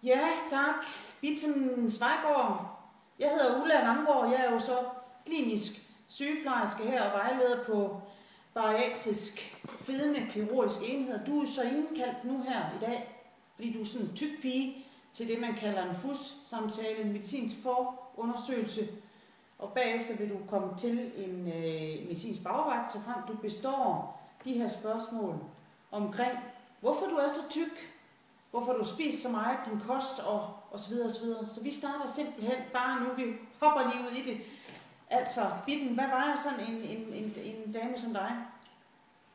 Ja, tak. Bitten Svejgaard. Jeg hedder Ulla Ramgaard. Jeg er jo så klinisk sygeplejerske her og vejleder på bariatrisk fedme kirurgisk enhed. Du er så indkaldt nu her i dag, fordi du er sådan en tyk pige til det, man kalder en FUS-samtale, en medicinsk forundersøgelse. Og bagefter vil du komme til en medicinsk bagvagt, så frem du består de her spørgsmål omkring, hvorfor du er så tyk, hvorfor du spiser så meget, din kost og så videre og så videre. Så vi starter simpelthen bare nu, vi hopper lige ud i det. Altså, Bitten, hvad vejer sådan en dame som dig?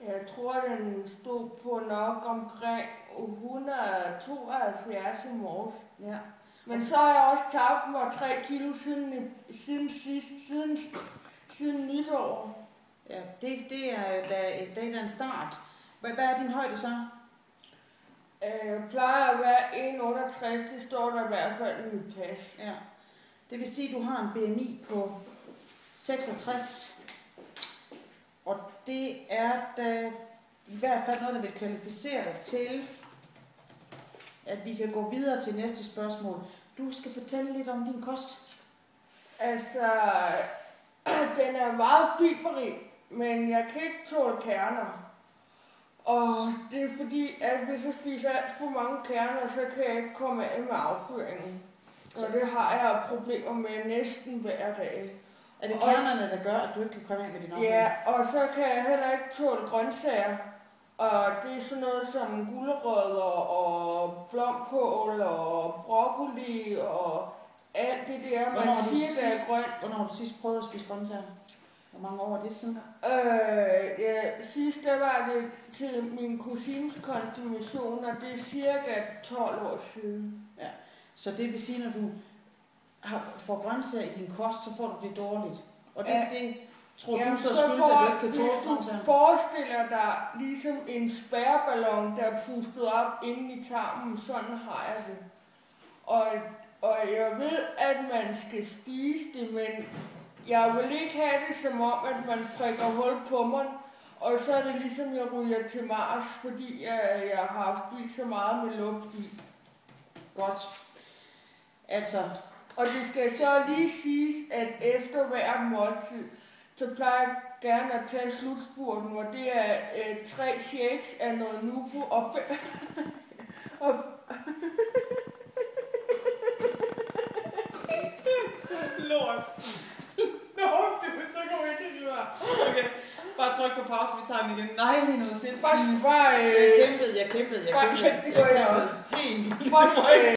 Jeg tror, den stod på nok omkring 172 i morges. Ja. Men så har jeg også tabt mig 3 kilo siden nytår. Ja, det er en start. Hvad er din højde så? Jeg plejer at være 1,68, det står der i hvert fald i mit pas. Ja. Det vil sige, at du har en BMI på 66. Og det er da i hvert fald noget, der vil kvalificere dig til, at vi kan gå videre til næste spørgsmål. Du skal fortælle lidt om din kost. Altså, den er meget fiberrig, men jeg kan ikke tåle kerner. Og det er fordi, at hvis jeg spiser alt for mange kerner, så kan jeg ikke komme af med afføringen. Så det har jeg problemer med næsten hver dag. Er det kernerne, der gør, at du ikke kan komme af med din afføring? Ja, og så kan jeg heller ikke tåle grøntsager. Og det er sådan noget som gulerødder og blomkål og broccoli og alt det der, man siger, der er grønt. Hvornår har du sidst prøvet at spise grøntsager? Hvor mange år er det siden? Sidst der var det til min kusines konfirmation, og det er cirka 12 år siden. Ja. Så det vil sige, når du får grøntsager i din kost, så får du det dårligt. Og det tror du så skyldes, at du ikke kan tåle grøntsager? Forestiller dig ligesom en spærreballon, der er pustet op inde i tarmen. Sådan har jeg det. Og jeg ved, at man skal spise det, men jeg vil ikke have det som om, at man prikker hul på mig. Og så er det ligesom, jeg ryger til Mars, fordi jeg har spist så meget med luft i. Godt. Altså. Og det skal så lige siges, at efter hver måltid, så plejer jeg gerne at tage slutspurten, hvor det er 3 shakes af noget nufu og Lort. Nå, det var så god ikke det var. Okay, bare tryk på pause, vi tager den igen. Nej, noget sindssygt. Jeg kæmpede. Det gør jeg også. Helt.